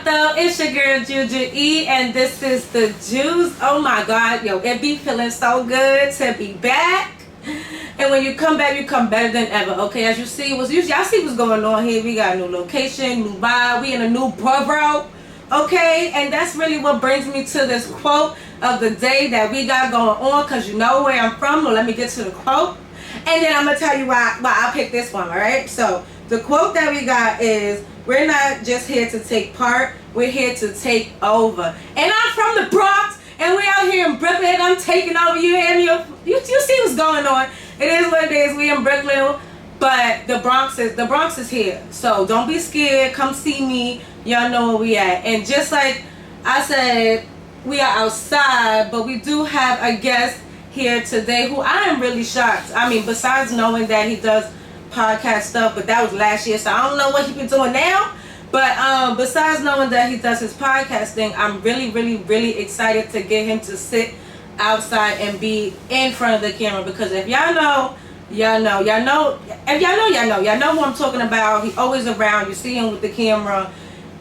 though? It's your girl Jujue, and this is the Juice. Oh my God, yo, it be feeling so good to be back. And when you come back, you come better than ever. Okay, as you see, y'all see what's going on here. We got a new location, new vibe. We in a new borough. Okay, and that's really what brings me to this quote of the day that we got going on. Cause you know where I'm from. Well, let me get to the quote, and then I'm gonna tell you why I picked this one. All right, so the quote that we got is, "We're not just here to take part, we're here to take over." And I'm from the Bronx, and we out here in Brooklyn. I'm taking over. You hear me? You see what's going on. It is what it is. We in Brooklyn, but the Bronx is here. So don't be scared. Come see me. Y'all know where we at. And just like I said, we are outside, but we do have a guest here today who I am really shocked. I mean, besides knowing that he does podcast stuff, but that was last year, so I don't know what he's been doing now. But besides knowing that he does his podcast thing, I'm really excited to get him to sit outside and be in front of the camera, because if y'all know, y'all know. If y'all know who I'm talking about. He's always around. You see him with the camera.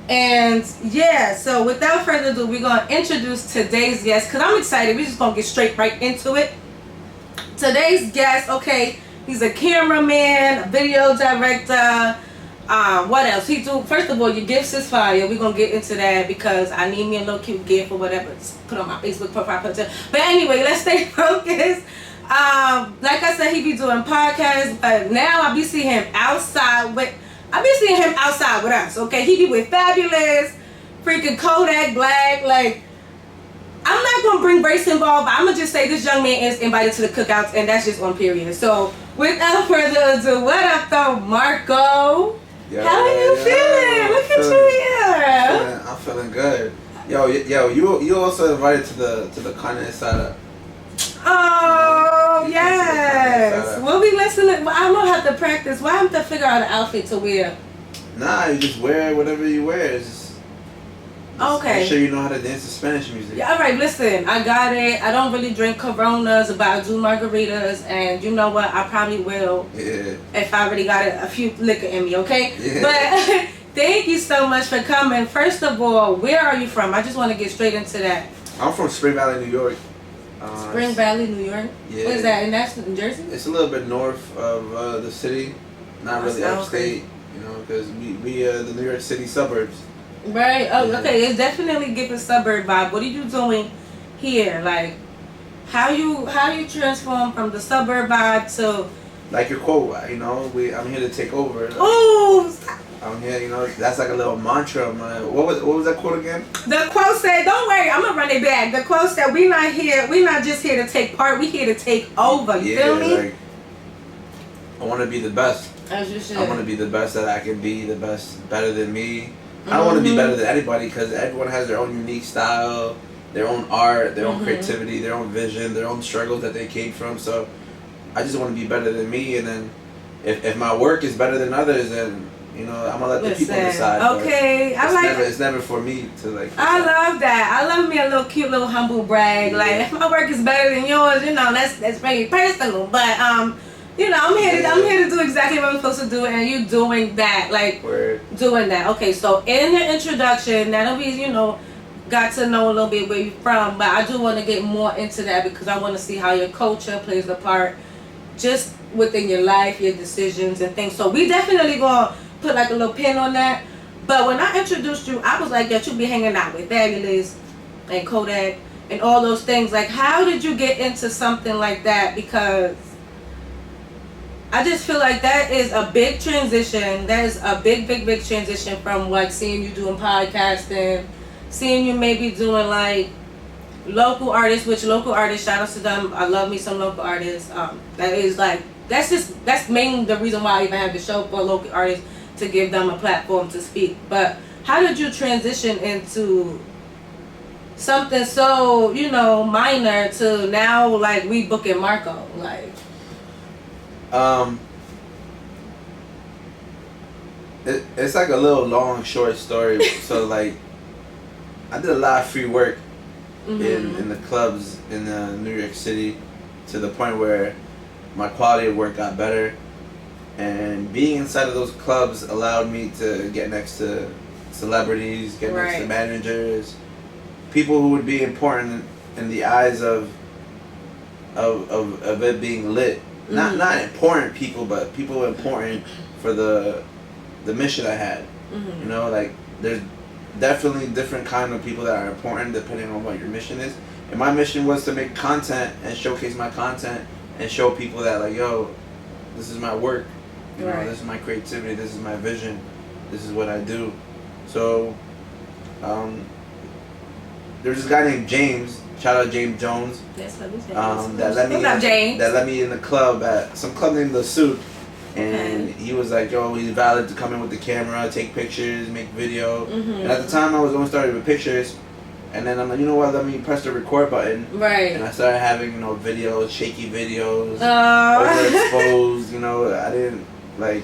And yeah, so without further ado, we're gonna introduce today's guest, because I'm excited. We're just gonna get straight right into it. Today's guest, okay, he's a cameraman, a video director. What else he do? First of all, your gifts is fire. We're gonna get into that because I need me a little cute gift or whatever. Just put on my Facebook profile picture. But anyway, let's stay focused. Like I said, he be doing podcasts, but now I be seeing him outside with us. Okay, he be with Fabulous, freaking Kodak Black. Like, I'm not gonna bring race involved, but I'm gonna just say this young man is invited to the cookouts, and that's just on period. So without further ado, what up though, Marco? How are you feeling? Look at you here. I'm feeling good. Yo, you also invited to the carne asada. Oh yes. We'll be listening. I'm gonna have to practice. Why have to figure out an outfit to wear? Nah, you just wear whatever you wear. Just okay. Make sure you know how to dance to Spanish music. Yeah, all right. Listen, I got it. I don't really drink Coronas, but I do margaritas, and you know what? I probably will. Yeah. If I already got a few liquor in me, okay? Yeah. But thank you so much for coming. First of all, where are you from? I just want to get straight into that. I'm from Spring Valley, New York. Spring Valley, New York? Yeah. What is that, in New Jersey? It's a little bit north of the city. Not really upstate, you know, because we the New York City suburbs. Right. Oh, yeah. Okay. It's definitely giving suburb vibe. What are you doing here? Like, how you transform from the suburb vibe to, like your quote, you know, I'm here to take over. Oh, I'm here, you know, that's like a little mantra of mine. What was that quote again? The quote said, don't worry, I'm gonna run it back. The quote said, we're not just here to take part, we're here to take over. You feel me? Like, I want to be the best. As you should. I want to be the best that I can be, the best, better than me. I don't want to be better than anybody, because everyone has their own unique style, their own art, their own creativity, their own vision, their own struggles that they came from. So I just want to be better than me, and then if my work is better than others, then, you know, I'm gonna let the people decide. Okay, it's never for me to like. I love that. I love me a little cute little humble brag. Yeah. Like, if my work is better than yours, you know, that's very personal. But you know, I'm here to do exactly what I'm supposed to do, and you doing that, like doing that. Okay, so in your introduction, now that we, you know, got to know a little bit where you're from, but I do want to get more into that because I want to see how your culture plays a part just within your life, your decisions and things. So we definitely gonna put like a little pin on that. But when I introduced you, I was like that you be hanging out with Fabulous and Kodak and all those things. Like, how did you get into something like that? Because I just feel like that is a big transition. That is a big transition from like seeing you doing podcasting, seeing you maybe doing like local artists, which local artists, shout out to them. I love me some local artists. That is like, that's mainly the reason why I even have the show, for local artists, to give them a platform to speak. But how did you transition into something so, you know, minor to now like we booking Marco? Like, it's like a little long short story. So like, I did a lot of free work in the clubs in New York City, to the point where my quality of work got better, and being inside of those clubs allowed me to get next to celebrities, get next to managers, people who would be important in the eyes of it being lit. Not important people, but people important for the mission I had. You know, like there's definitely different kind of people that are important depending on what your mission is. And my mission was to make content and showcase my content and show people that, like, yo, this is my work. You know, this is my creativity. This is my vision. This is what I do. So, there's this guy named James. Shout out James Jones. Yes, that let me in the club at some club named thooo. And he was like, yo, he's valid to come in with the camera, take pictures, make video. And at the time, I was only started with pictures. And then I'm like, you know what, let me press the record button. And I started having, you know, videos, shaky videos, overexposed, you know. I didn't, like,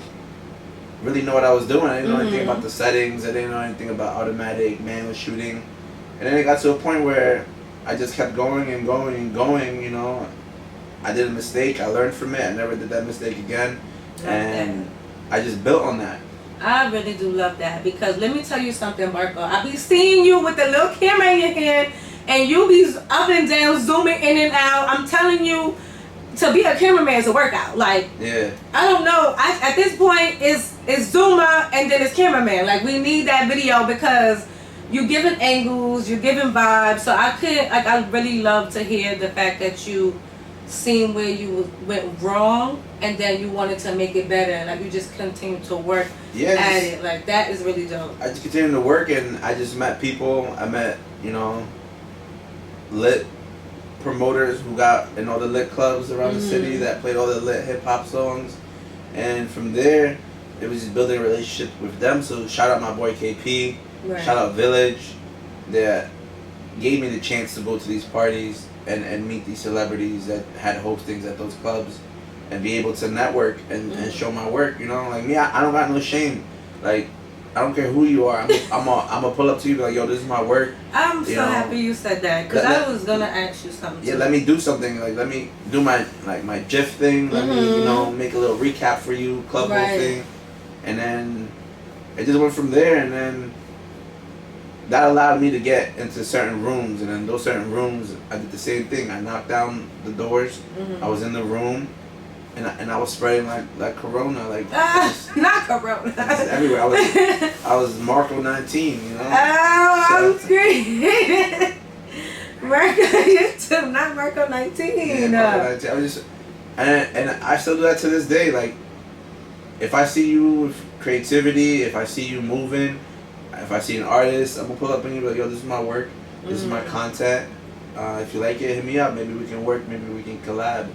really know what I was doing. I didn't know anything about the settings. I didn't know anything about automatic, manual shooting. And then it got to a point where I just kept going and going and going, you know. I did a mistake. I learned from it. I never did that mistake again. And I just built on that. I really do love that, because let me tell you something, Marco. I be seeing you with the little camera in your hand, and you be up and down, zooming in and out. I'm telling you, to be a cameraman is a workout. Like, I don't know. At this point, it's zoomer and then it's cameraman. Like, we need that video because you're giving angles, you're giving vibes. So I really love to hear the fact that you seen where you went wrong and then you wanted to make it better. Like, you just continue to work at it. Like, that is really dope. I just continued to work, and I just met people. I met, you know, lit promoters who got in all the lit clubs around the city that played all the lit hip-hop songs. And from there, it was just building a relationship with them. So shout out my boy KP. Shout out Village. That gave me the chance to go to these parties and meet these celebrities that had hostings at those clubs and be able to network and show my work. You know, like me, I don't got no shame. Like, I don't care who you are. I'm gonna pull up to you and be like, yo, this is my work. I'm so happy you said that, because I was gonna ask you something. Yeah, let me do something. Like, let me do my GIF thing. Let me, you know, make a little recap for you, club thing, and then it just went from there. And then that allowed me to get into certain rooms, and in those certain rooms, I did the same thing. I knocked down the doors. I was in the room. And I was spreading like corona, like not corona. Everywhere. I was Marco 19, you know. Oh, I'm screaming. Marco, you too, not Marco 19. Yeah, Marco 19. I was just, and I still do that to this day. Like, if I see you with creativity, if I see you moving, if I see an artist, I'm gonna pull up and be like, yo, this is my work, this is my content. If you like it, hit me up. Maybe we can work. Maybe we can collab.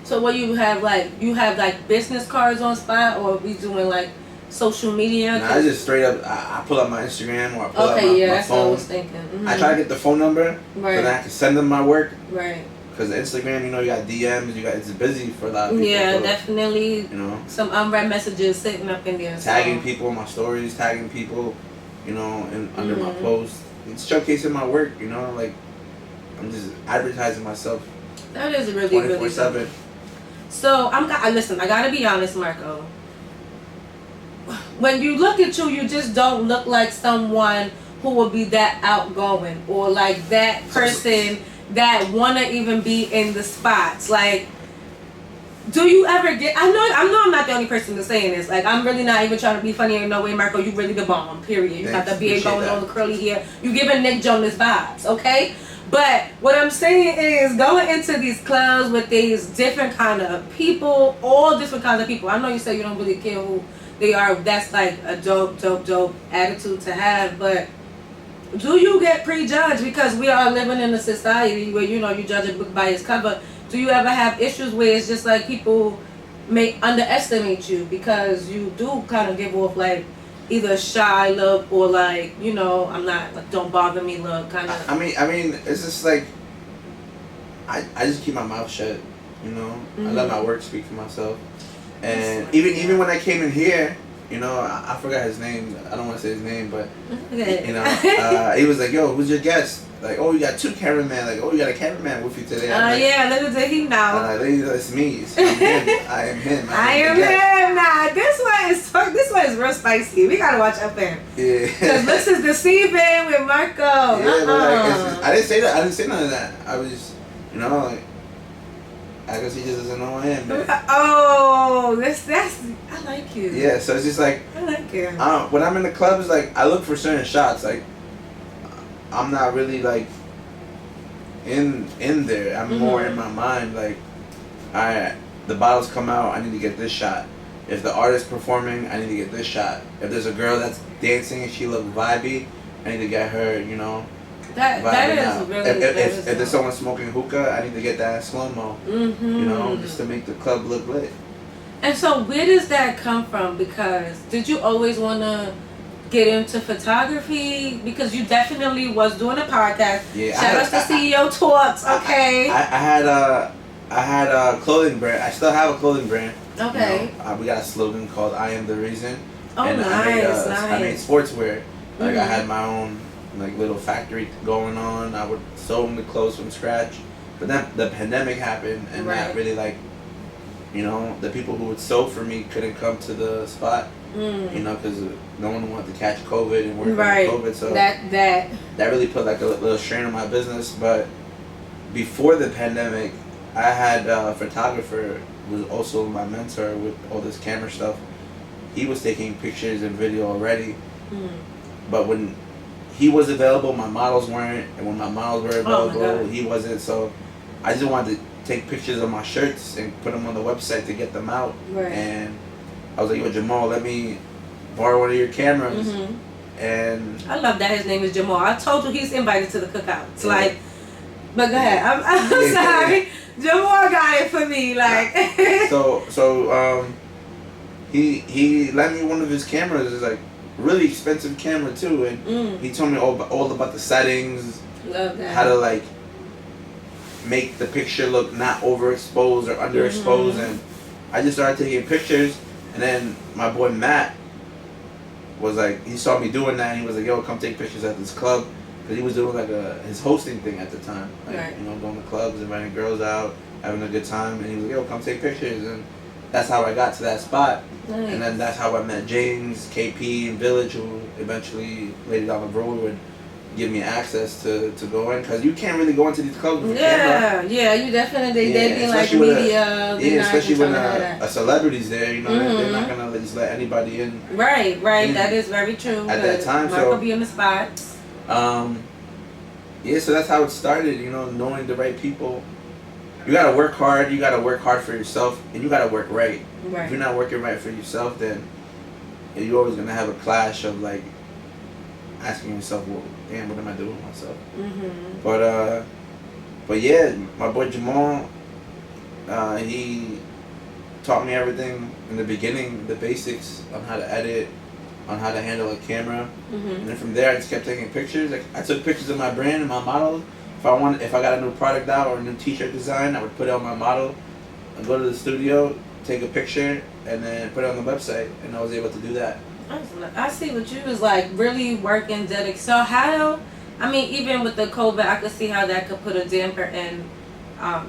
So what you have like business cards on spot, or we doing like social media? Nah, I just straight up I pull up my Instagram, or I pull up my that's phone. what I was thinking. I try to get the phone number so that I can send them my work. Because Instagram, you know, you got DMs, it's busy for a lot of people. Yeah, so, definitely. You know, some unread messages sitting up in there. Tagging people in my stories, tagging people, you know, under my posts. It's showcasing my work, you know, like I'm just advertising myself. That is really 24/7. So listen, I gotta be honest, Marco. When you look at you just don't look like someone who will be that outgoing, or like that person that wanna even be in the spots. Like, do you ever get? I know I'm not the only person that's saying this. Like, I'm really not even trying to be funny in no way, Marco. You really the bomb. Period. You got the beard going on, the curly hair. You giving Nick Jonas vibes, okay? But what I'm saying is, going into these clubs with these different kind of people, all different kinds of people. I know you say you don't really care who they are. That's like a dope attitude to have. But do you get prejudged? Because we are living in a society where, you know, you judge a book by its cover. Do you ever have issues where it's just like people may underestimate you because you do kind of give off like either a shy look, or like, you know, I'm not, like, don't bother me look, kind of. I mean, it's just like, I just keep my mouth shut, you know. I let my work speak for myself. And even when I came in here, you know, I forgot his name. I don't want to say his name, but Okay. you know, he was like, "Yo, who's your guest?" Like, "Oh, you got 2 cameramen." Like, "Oh, you got a cameraman with you today." Like, yeah, little did he know. It's me. I'm him. I am him. I am him. Nah, this one is real spicy. We gotta watch up there. Yeah. Cause this is deceiving with Marco. Yeah, but like, I didn't say that. I didn't say none of that. I was, you know, like, I guess he just doesn't know I am. But, oh, that's I like you. yeah, so it's just like, I like you. When I'm in the clubs, like, I look for certain shots. Like, I'm not really like in there. I'm more in my mind. Like, alright, the bottles come out. I need to get this shot. If the artist performing, I need to get this shot. If there's a girl that's dancing and she look vibey, I need to get her. You know, that is really. If there's someone smoking hookah, I need to get that slow mo. You know, just to make the club look lit. And so, where does that come from? Because did you always want to get into photography? Because you definitely was doing a podcast. Yeah, Shout out to CEO Talks. Okay. I had a clothing brand. I still have a clothing brand. Okay. You know, we got a slogan called "I am the reason." Oh, and nice, I made sportswear. Like I had my own like little factory going on. I would sew them the clothes from scratch. But then the pandemic happened, and that really like, you know, the people who would sew for me couldn't come to the spot. You know, because no one wanted to catch COVID and work with COVID. So that really put like a little strain on my business. But before the pandemic, I had a photographer who was also my mentor with all this camera stuff. He was taking pictures and video already. But when he was available, my models weren't. And when my models were available, he wasn't. So I just wanted to take pictures of my shirts and put them on the website to get them out. And I was like, "Yo, Jamal, let me borrow one of your cameras." And I love that his name is Jamal. I told you he's invited to the cookouts. Like, but go ahead. I'm sorry. Jamal got it for me. Like, so he lent me one of his cameras. It's like really expensive camera too, and he told me all about the settings, how to like make the picture look not overexposed or underexposed, and I just started taking pictures. And then my boy Matt was like, he saw me doing that, and he was like, "Yo, come take pictures at this club," because he was doing like his hosting thing at the time, like you know, going to clubs, inviting girls out, having a good time, and he was like, "Yo, come take pictures," and that's how I got to that spot. And then that's how I met James, KP, and Village, who eventually later down the road would give me access to go in, because you can't really go into these clubs with a camera. Yeah, you definitely they be like media. Especially when a celebrity's there, you know, they're not gonna just let anybody in. Right, that is very true. At that time, Michael be in the spot. Yeah, so that's how it started. You know, knowing the right people. You gotta work hard. You gotta work hard for yourself, and you gotta work right. If you're not working right for yourself, then you're always gonna have a clash of like asking yourself, "Well, damn, what am I doing with myself?" But yeah, my boy Jamal, he taught me everything in the beginning, the basics on how to edit, on how to handle a camera, and then from there I just kept taking pictures. Like I took pictures of my brand and my models. If I got a new product out or a new T-shirt design, I would put it on my model, and go to the studio, take a picture, and then put it on the website, and I was able to do that. I see what you was like really working dedicated. So how, I mean, even with the COVID, I could see how that could put a damper in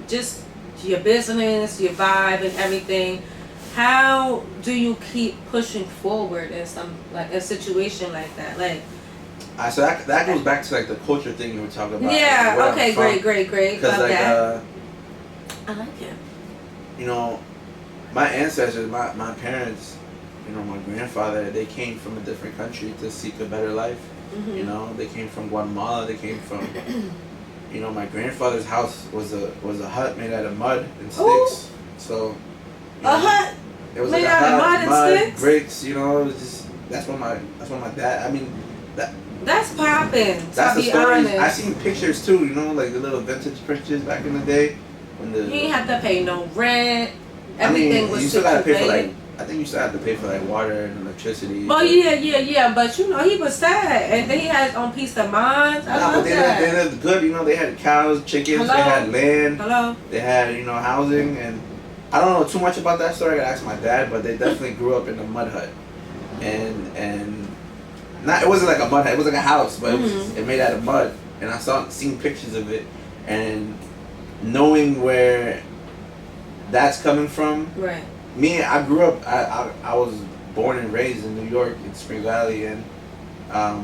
just your business, your vibe, and everything. How do you keep pushing forward in a situation like that? Like, so that goes back to like the culture thing you were talking about. Yeah. Like, okay. Great. Because like I like it. You know, my ancestors, my parents, you know, my grandfather, they came from a different country to seek a better life. You know, they came from Guatemala. They came from, you know, my grandfather's house was a hut made out of mud and sticks. So a hut. It was made like out of mud and sticks. Bricks. You know, it was just that's what my dad. I mean, that's popping. That's the story. Honest. I seen pictures too. You know, like the little vintage pictures back in the day when you didn't have to pay no rent. Everything was you still gotta pay for like. I think you still have to pay for like water and electricity. Well, yeah. But you know, he was sad, and then he had his own peace of mind. But they lived good. You know, they had cows, chickens. They had land. They had housing, and I don't know too much about that story. I gotta ask my dad, but they definitely grew up in a mud hut. and not, it wasn't like a mud hut, it was like a house, but it made out of mud. And I seen pictures of it, and knowing where that's coming from. Right. Me, I grew up. I was born and raised in New York, in Spring Valley, and I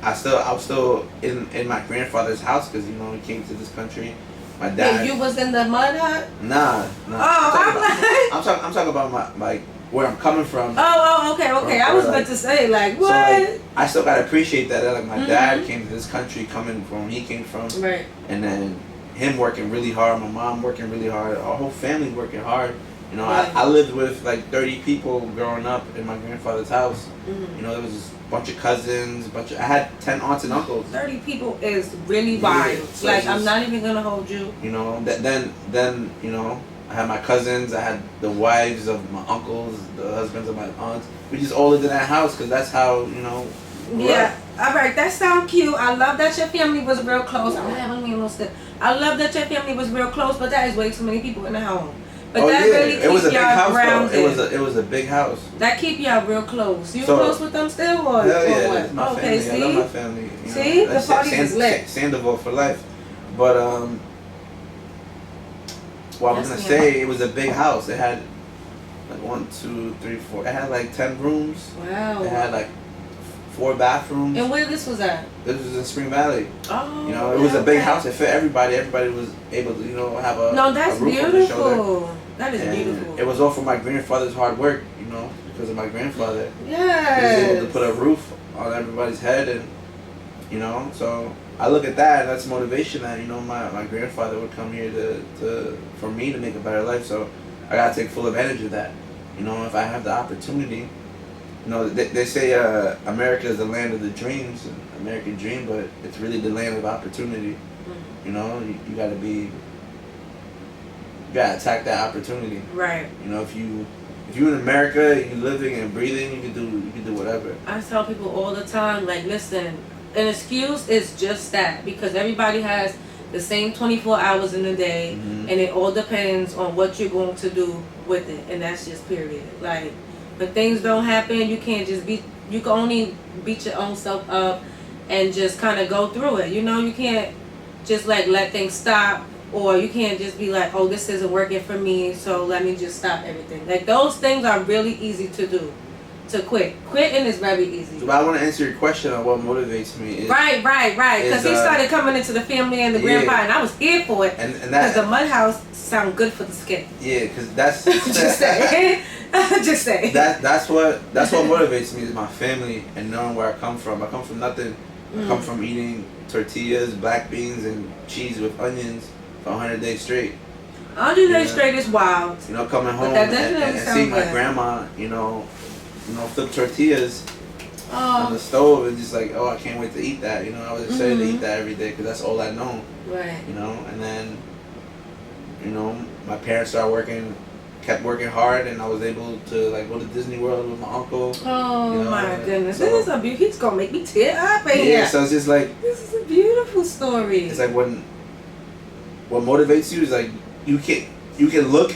was still in my grandfather's house because he came to this country. My dad. Wait, you was in the mud hut? Nah. Oh, I'm talking about my where I'm coming from. Oh, okay. I was about to say, like, what? So, like, I still gotta appreciate that. Like, my dad came to this country coming from where he came from. Right. And then him working really hard, my mom working really hard, our whole family working hard. Right. I lived with like 30 people growing up in my grandfather's house. There was just a bunch of cousins, I had 10 aunts and uncles. 30 people is really wild. So like, I'm not even gonna hold you. Then I had my cousins, I had the wives of my uncles, the husbands of my aunts. We just all lived in that house because that's how, Yeah, alright, that sounds cute. I love that your family was real close. I love that your family was real close, but that is way too many people in the home. But really it was a big house grounded. though. It was a big house. That keep y'all real close. You close with them still, or hell yeah, what? My okay, family. see, I love my family. See, the party is lit. Sandoval for life. But I was gonna say, it was a big house. It had like 1, 2, 3, 4. It had like 10 rooms. Wow. It had like 4 bathrooms. And where this was at? This was in Spring Valley. Oh. It was a big house. It fit everybody. Everybody was able to, have a that's a roof beautiful. over their shoulder. That is beautiful. It was all for my grandfather's hard work, because of my grandfather. Yes. He was able to put a roof on everybody's head, and so I look at that, and that's motivation that my grandfather would come here for me to make a better life. So I gotta take full advantage of that. If I have the opportunity. They say America is the land of the dreams, American dream, but it's really the land of opportunity. You gotta attack that opportunity. Right. If you're in America, you're living and breathing, you can do whatever. I tell people all the time, like, listen, an excuse is just that, because everybody has the same 24 hours in a day, and it all depends on what you're going to do with it, and that's just period. Like, when things don't happen, you can't just you can only beat your own self up and just kind of go through it. You can't just like let things stop, or you can't just be like, oh, this isn't working for me, so let me just stop everything. Like, those things are really easy to do. To quitting is very easy. But I want to answer your question on what motivates me. Right. Because he started coming into the family and the grandpa, and I was here for it. And because the mud house sound good for the skin. Yeah, because that's just saying. Just saying. That's what motivates me, is my family and knowing where I come from. I come from nothing. I come from eating tortillas, black beans, and cheese with onions for 100 days straight. 100 days straight is wild. Coming home and seeing my grandma, flip tortillas on the stove, and just like, oh, I can't wait to eat that. I was excited to eat that every day because that's all I know. Right. And then, my parents kept working hard, and I was able to like go to Disney World with my uncle. Oh my goodness, this is he's gonna make me tear up right here. Yeah, so it's just like, this is a beautiful story. It's like what motivates you is like you can look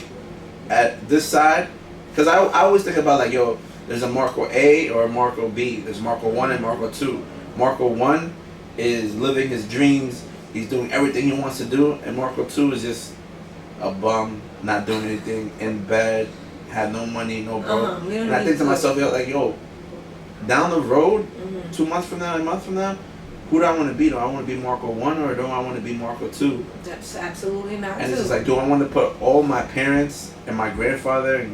at this side, because I always think about like, yo, there's a Marco A or a Marco B. There's Marco 1 and Marco 2. Marco 1 is living his dreams. He's doing everything he wants to do, and Marco 2 is just a bum, not doing anything, in bed, had no money, no bro. And I think to myself, like, yo, down the road, 2 months from now, a month from now, who do I want to be? Do I want to be Marco 1 or do I want to be Marco 2? That's absolutely not. And it's just like, do I want to put all my parents and my grandfather and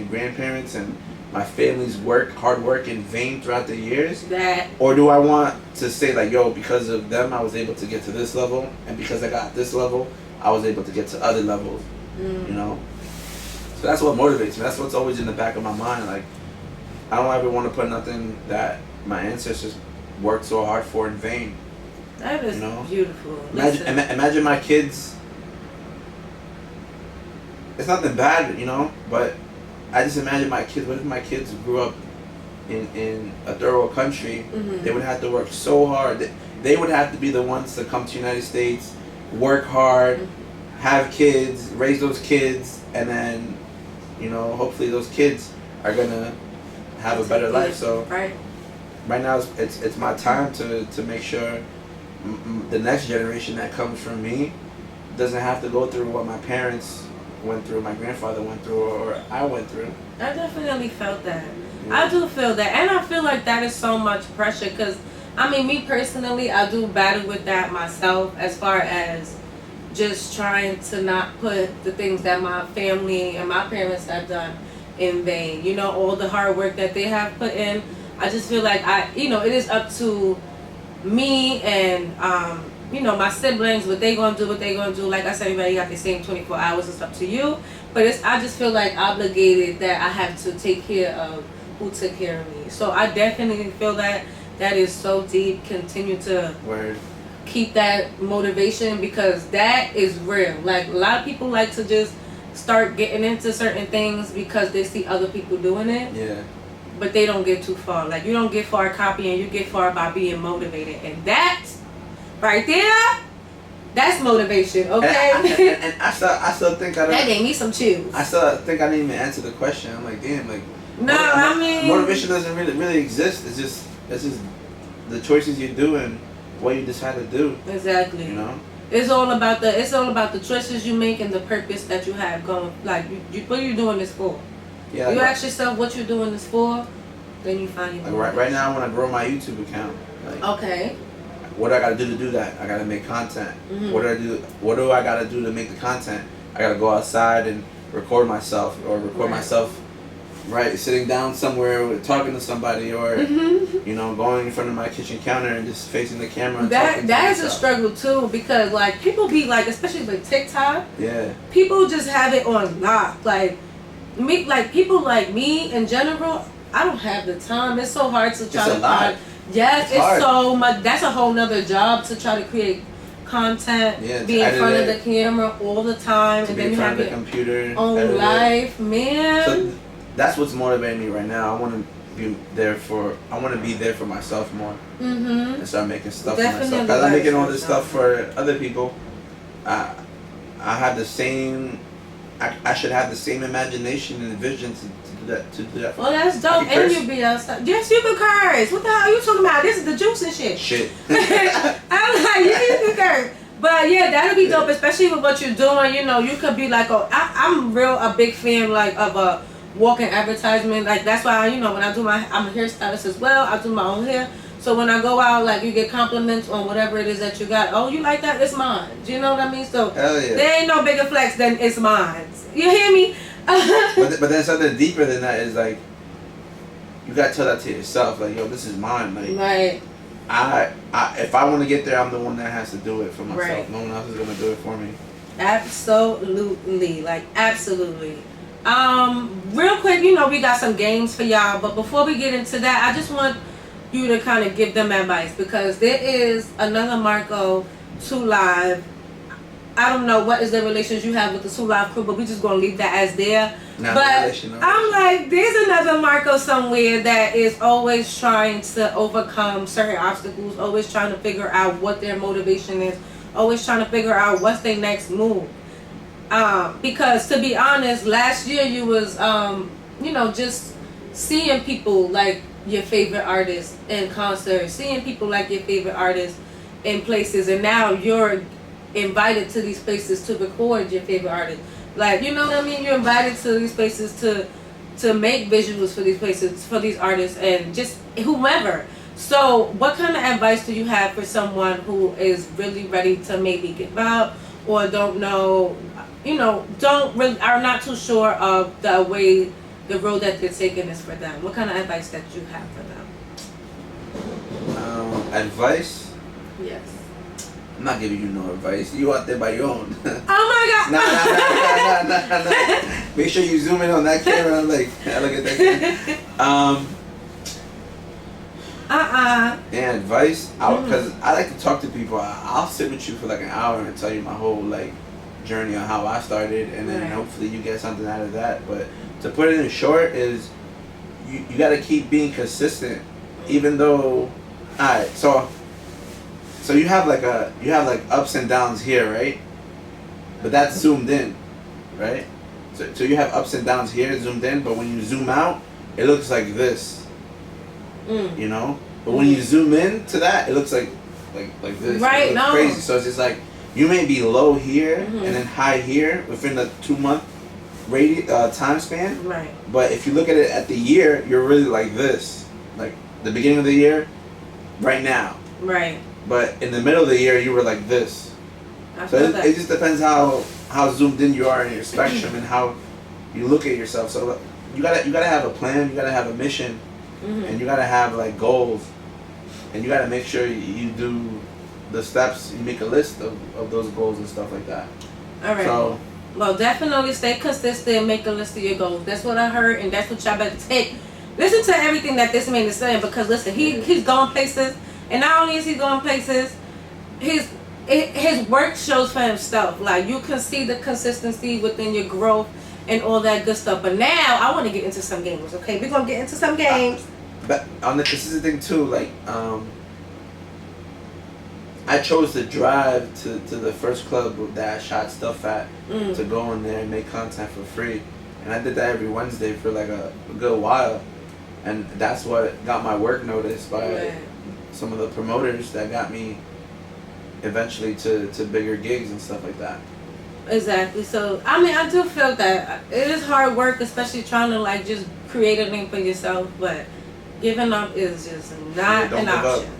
grandparents and my family's hard work in vain throughout the years? Or do I want to say like, yo, because of them I was able to get to this level, and because I got this level I was able to get to other levels. So that's what motivates me. That's what's always in the back of my mind. Like, I don't ever want to put nothing that my ancestors worked so hard for in vain. That is beautiful. Imagine my kids. It's nothing bad, but I just imagine my kids. What if my kids grew up in a third world country? They would have to work so hard. They would have to be the ones to come to the United States, work hard, have kids, raise those kids, and then, hopefully those kids are gonna have a better life. So right now it's my time to make sure the next generation that comes from me doesn't have to go through what my parents went through, my grandfather went through, or I went through. I definitely felt that. Yeah. I do feel that, and I feel like that is so much pressure because, I mean, me personally, I do battle with that myself as far as just trying to not put the things that my family and my parents have done in vain. You know, all the hard work that they have put in. I just feel like it is up to me and, my siblings, what they gonna do, Like I said, everybody got the same 24 hours. It's up to you. But I just feel like obligated that I have to take care of who took care of me. So I definitely feel that is so deep. Continue to keep that motivation because that is real. Like a lot of people like to just start getting into certain things because they see other people doing it. Yeah. But they don't get too far. Like you don't get far copying, you get far by being motivated. And that right there, that's motivation, okay? And I still think that gave me some chills. I still think I didn't even answer the question. I'm like, damn, like motivation doesn't really exist. It's just the choices you do and what you decide to do. Exactly. You know? It's all about the choices you make and the purpose that you have going. Like what are you doing this for? Yeah. You ask yourself what you're doing this for, then you find your right now I want to grow my YouTube account. Like, okay. What do I gotta do to do that? I gotta make content. Mm-hmm. What do I gotta do to make the content? I gotta go outside and record myself myself sitting down somewhere talking to somebody or going in front of my kitchen counter and just facing the camera and that is a struggle too because like people be like, especially with TikTok, people just have it on lock. Like me, like people like me in general, I don't have the time. It's so hard to try to find. Yes, it's so much. That's a whole nother job to try to create content, be in front of the camera all the time, and then you have your computer, own life, man. So that's what's motivating me right now. I want to be there for myself more, and start making stuff for myself. Because I'm making all this stuff for other people. I have the same. I should have the same imagination and vision to do that. Well, that's dope. And you be outside. Yes, you can curse. What the hell are you talking about? This is the juice and shit. Shit. I'm like, yeah, you can curse. But yeah, that'll be dope, especially with what you're doing. You know, you could be like, I'm a big fan of a walking advertisement. Like that's why when I do I'm a hairstylist as well. I do my own hair. So when I go out, like you get compliments on whatever it is that you got. Oh, you like that? It's mine. Do you know what I mean? So there ain't no bigger flex than it's mine. You hear me? but then something deeper than that is like you gotta tell that to yourself. Like, yo, this is mine. Like, right. If I want to get there, I'm the one that has to do it for myself. Right. No one else is gonna do it for me. Absolutely, like absolutely. Real quick, we got some games for y'all, but before we get into that, I just want you to kind of give them advice because there is another Marco TOO Live. I don't know what is the relations you have with the TOO Live crew, but we're just gonna leave that as there. I'm like, there's another Marco somewhere that is always trying to overcome certain obstacles, always trying to figure out what their motivation is, always trying to figure out what's their next move. Because to be honest, last year you was just seeing people like your favorite artists in concerts, seeing people like your favorite artists in places, and now you're invited to these places to record your favorite artist. Like, you know what I mean? You're invited to these places to make visuals for these places, for these artists, and just whomever. So what kind of advice do you have for someone who is really ready to maybe give up or don't know, are not too sure of the road that they're taking is for them? What kind of advice that you have for them? Advice? Yes. I'm not giving you no advice. You out there by your own. Oh my God. Nah. Make sure you zoom in on that camera. Look at that camera. Yeah, advice. Because I like to talk to people. I'll sit with you for like an hour and tell you my whole journey on how I started, and then hopefully you get something out of that. But to put it in short is, you got to keep being consistent, even though. Alright, so you have ups and downs here, right? But that's zoomed in, right? So you have ups and downs here, zoomed in. But when you zoom out, it looks like this. You know? But when Mm-hmm. you zoom in to that, it looks like this. Right, It looks no. crazy. So it's just like you may be low here Mm-hmm. and then high here within the 2-month time span. Right. But if you look at it at the year, you're really like this. Like the beginning of the year, right now. Right. But in the middle of the year, you were like this. I So feel that. it just depends how zoomed in you are in your spectrum and how you look at yourself. So you gotta have a plan. You gotta have a mission, and you gotta have like goals, and you gotta make sure you do the steps. You make a list of those goals and stuff like that. All right. So well, definitely stay consistent and make a list of your goals. That's what I heard, and that's what y'all better take. Listen to everything that this man is saying, because listen, he's going places, and not only is he going places, his work shows for himself. Like, you can see the consistency within your growth and all that good stuff. But now I want to get into some games. Okay, we're gonna get into some games. But on this is the thing too. Like, I chose to drive to the first club that I shot stuff at to go in there and make content for free, and I did that every Wednesday for like a good while, and that's what got my work noticed by some of the promoters that got me eventually to bigger gigs and stuff like that. Exactly. So I mean, I do feel that it is hard work, especially trying to like just create a name for yourself, but giving up is just not Don't an give up. option.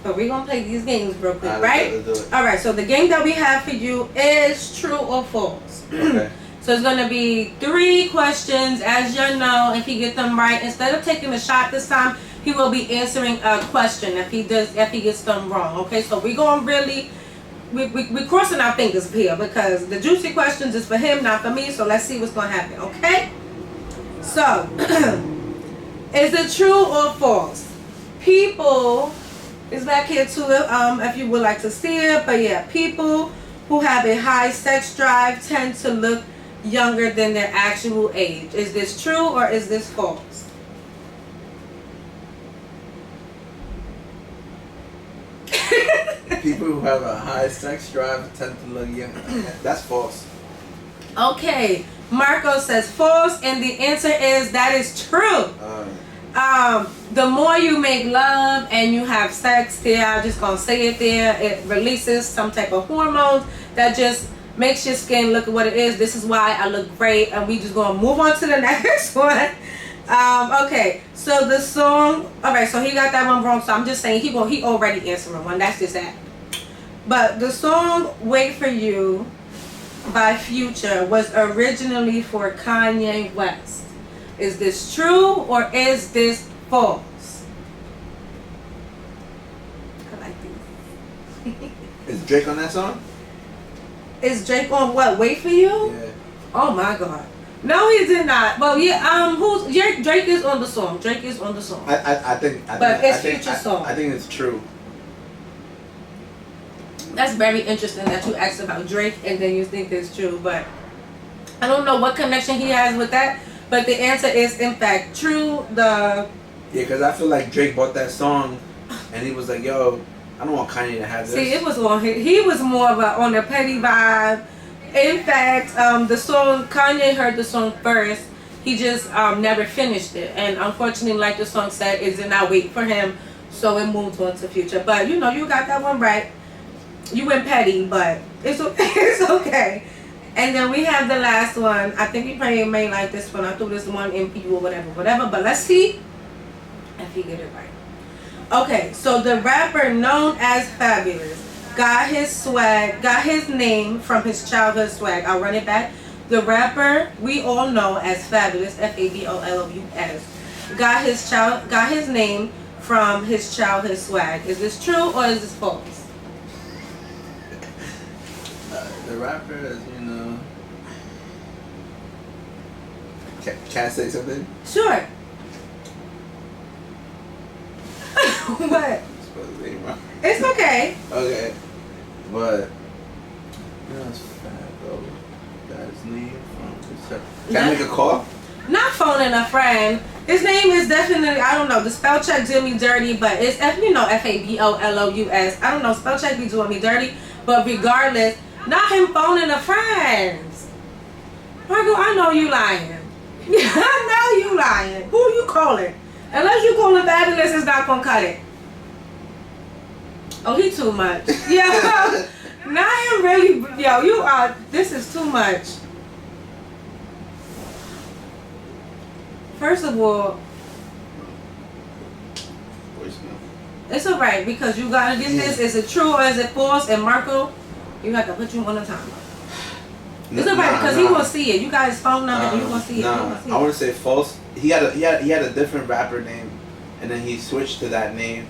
But we're gonna play these games real quick, Alright, right? let's do it. Alright, so the game that we have for you is true or false. Okay. So it's gonna be 3 questions. As you know, if he gets them right, instead of taking a shot this time, he will be answering a question if he gets them wrong. Okay, so we're going really we're crossing our fingers here, because the juicy questions is for him, not for me. So let's see what's gonna happen. Okay. So is it true or false? People is back here too, if you would like to see it. But yeah, people who have a high sex drive tend to look younger than their actual age. Is this true or is this false? People who have a high sex drive tend to look young. That's false. Okay, Marco says false, and the answer is that is true. The more you make love and you have sex, there, I'm just gonna say it there, it releases some type of hormones that just makes your skin look at what it is. This is why I look great, and we just gonna move on to the next one. Okay, so the song, alright, so he got that one wrong, so I'm just saying he already answered one. That's just that. But the song Wait For You by Future was originally for Kanye West. Is this true or is this false? I like these. Is Drake on that song? Is Drake on what? Wait For You? Yeah. Oh my God. No, he did not. Well, yeah. Drake is on the song. Drake is on the song. I think. But it's Future's song. I think it's true. That's very interesting that you asked about Drake and then you think it's true, but I don't know what connection he has with that. But the answer is in fact true. Yeah, because I feel like Drake bought that song, and he was like, "Yo, I don't want Kanye to have this." See, it was on. He was more of on a petty vibe. In fact, the song, Kanye heard the song first. He just never finished it, and unfortunately, like the song said, it did not wait for him, so it moved on to Future. But you know, you got that one right. You went petty, but it's okay. And then we have the last one. I think you probably may like this one. I threw this one in people or whatever. But let's see if you get it right. Okay, so the rapper known as Fabulous got his name from his childhood swag. I'll run it back. The rapper we all know as Fabulous, Fabulous, got his name from his childhood swag. Is this true or is this false? The rapper is, Can I say something? Sure. What? It's okay. Okay. But that's fat though. Got his name from. Can I make a call? Not phoning a friend. His name is definitely, I don't know, the spell check did me dirty, but it's Fabulous. I don't know, spell check be doing me dirty, but regardless, not him phoning a friend. Margo, I know you lying. Now you lying. Who you calling? Unless you calling fabulous, it's not gonna cut it. Oh, he too much. Yeah. Now I'm really, yo, you are, this is too much. First of all, it's alright because you gotta get this. Is it true or is it false? And Marco, you have to put you on a timer. It's alright because he gonna see it. You got his phone number and you gonna see it. I want to say false. He had a different rapper name, and then he switched to that name,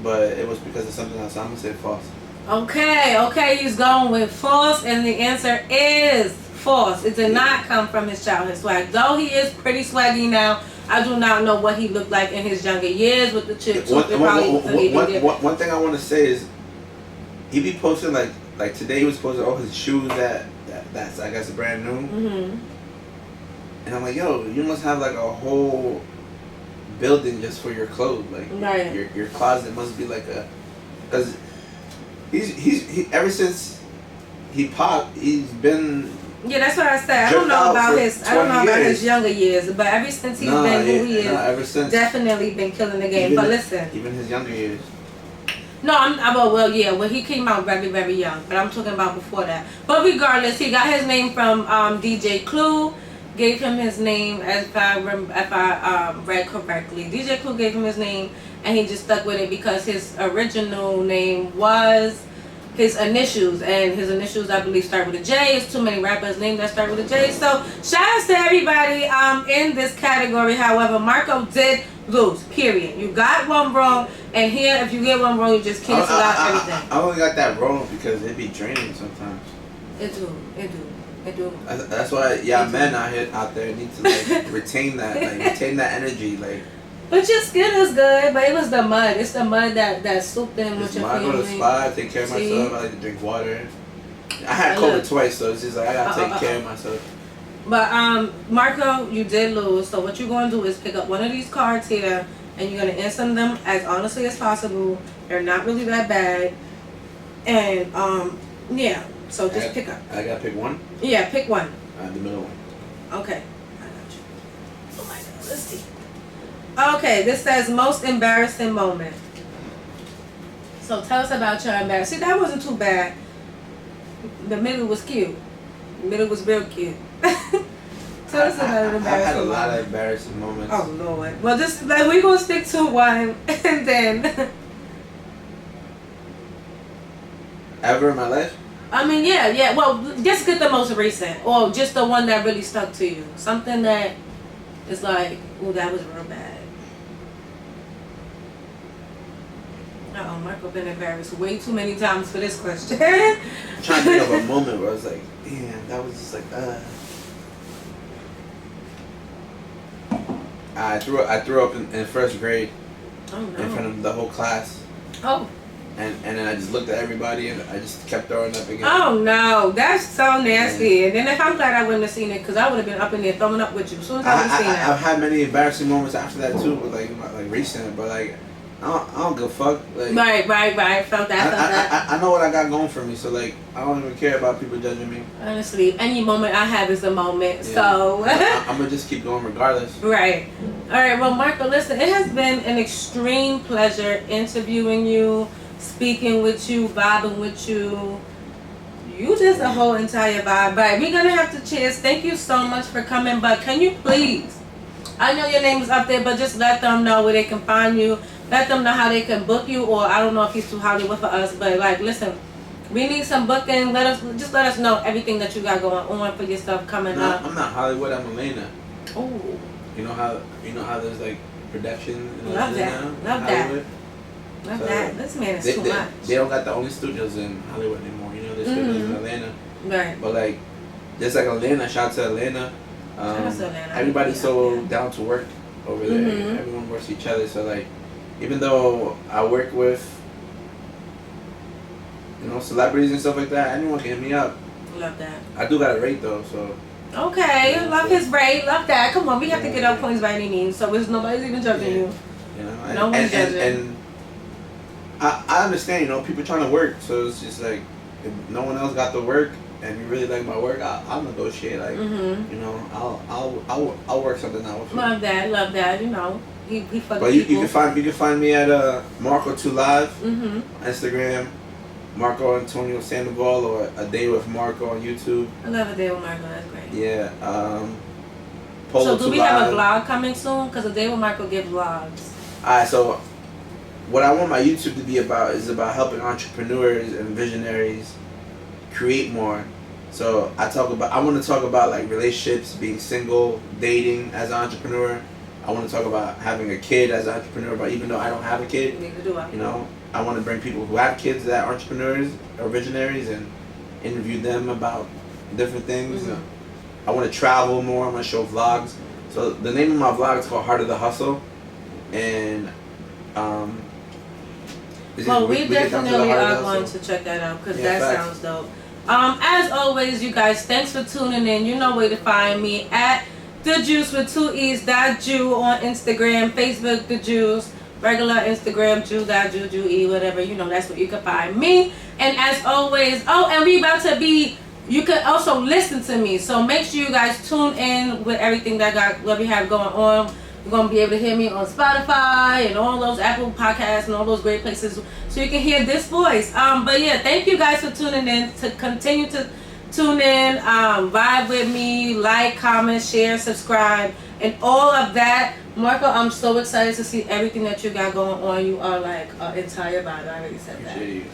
but it was because of something else. So I'm gonna say false. Okay, he's going with false, and the answer is false. It did not come from his childhood swag. Though he is pretty swaggy now, I do not know what he looked like in his younger years with the chip. One thing I want to say is, he be posting like today he was posting all his shoes that's I guess brand new. Mm-hmm. And I'm like, yo, you must have like a whole building just for your clothes. Like your closet must be like a, because he ever since he popped, he's been. Yeah, that's what I said. I don't know about his younger years, but ever since he's been who he is, ever since, definitely been killing the game. But listen, even his younger years. No, well, he came out very, very young, but I'm talking about before that. But regardless, he got his name from DJ Clue. Gave him his name, if I read correctly. DJ Clue gave him his name, and he just stuck with it because his original name was his initials, and his initials, I believe, start with a J. It's too many rappers named that start with a J. So shout out to everybody in this category. However, Marco did lose, period. You got one wrong, and here, if you get one wrong, you just cancel out everything. I only got that wrong because it be draining sometimes. It do. That's why men out there need to like retain that energy, like. But your skin is good, but it was the mud. It's the mud that soaked in with your family. I go to the spa, take care of myself. I like to drink water. I had COVID twice, so it's just like I gotta take care of myself. But Marco, you did lose. So what you're gonna do is pick up one of these cards here, and you're gonna answer them as honestly as possible. They're not really that bad, and yeah. So just pick up. I gotta pick one? Yeah, pick one. The middle one. Okay. I got you. Oh my God, let's see. Okay, this says most embarrassing moment. So tell us about your embarrassing. See, that wasn't too bad. The middle was cute. The middle was real cute. Tell us about an embarrassing moment. I had a lot of embarrassing moments. Oh, Lord. Well, just like, we're going to stick to one, and then... Ever in my life? I mean, yeah. Well, just get the most recent, or just the one that really stuck to you. Something that is like, oh, that was real bad. Uh-oh, Michael been embarrassed way too many times for this question. I'm trying to think of a moment where I was like, damn, that was just like, I threw up in first grade. Oh, no. In front of the whole class. Oh. And then I just looked at everybody and I just kept throwing up again. Oh no, that's so nasty. And then if I'm glad I wouldn't have seen it, because I would have been up in there throwing up with you as soon as I would have seen it. I've had many embarrassing moments after that too, but like recent, but like I don't give a fuck. Like, right. Felt that. I know what I got going for me, so like I don't even care about people judging me. Honestly, any moment I have is a moment. Yeah. So I'm gonna just keep going regardless. Right. All right. Well, Marco, listen, it has been an extreme pleasure interviewing you, speaking with you, vibing with you. You just a whole entire vibe. But we're gonna have to cheers. Thank you so much for coming. But can you please? I know your name is up there, but just let them know where they can find you. Let them know how they can book you, or I don't know if he's too Hollywood for us, but like, listen, we need some booking. Let us know everything that you got going on for your stuff coming up. I'm not Hollywood. I'm Elena. Oh. You know how there's like production. Love that. Love that. Love that. This man is too much. They don't got the only studios in Hollywood anymore. You know, there's studios in Atlanta. Right. But like, just like Atlanta, shout out to Atlanta. Everybody's so down to work over there. Everyone works each other. So like, even though I work with, celebrities and stuff like that, anyone can hit me up. Love that. I do got a rate though, so. Okay, love his rate. Love that. Come on, we have to get our points by any means. So nobody's even judging you. No one's judging. And I understand, people trying to work, so it's just like, if no one else got the work, and you really like my work, I'll negotiate. Like, you know, I'll work something out with you. Love that. You know, he for the but people. you can find me at Marco2 Live, Instagram, Marco Antonio Sandoval, or A Day with Marco on YouTube. I love A Day with Marco. That's great. Yeah. So do we have a vlog coming soon? Because A Day with Marco gives vlogs. Alright, so what I want my YouTube to be about is about helping entrepreneurs and visionaries create more. So I want to talk about like relationships, being single, dating as an entrepreneur. I want to talk about having a kid as an entrepreneur, but even though I don't have a kid, Neither do I. you know, I want to bring people who have kids that are entrepreneurs or visionaries and interview them about different things. I want to travel more. I want to show vlogs. So the name of my vlog is called Heart of the Hustle, and well, we definitely are going to check that out because that sounds dope. As always, you guys, thanks for tuning in. You know where to find me at Dajuice with 2 E's, Daju on Instagram, Facebook, Dajuice, regular Instagram, Jujue, whatever. You know, that's where you can find me. And as always, and we about to be. You can also listen to me, so make sure you guys tune in with everything what we have going on. You're gonna be able to hear me on Spotify and all those Apple Podcasts and all those great places, so you can hear this voice. But yeah, thank you guys for tuning in. To continue to tune in, vibe with me, like, comment, share, subscribe, and all of that. Marco, I'm so excited to see everything that you got going on. You are like an entire vibe. I already said that. Appreciate you.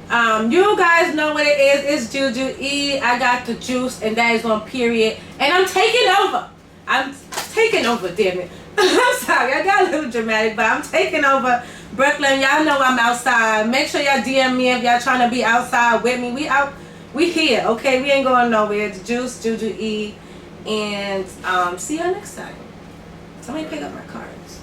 You guys know what it is. It's Jujuee. I got the juice, and that is on period. And I'm taking over. I'm taking over, damn it. I'm sorry, I got a little dramatic, but I'm taking over Brooklyn. Y'all know I'm outside. Make sure y'all DM me if y'all trying to be outside with me. We here, okay? We ain't going nowhere. It's Juice, Jujuee, and see y'all next time. Somebody pick up my cards.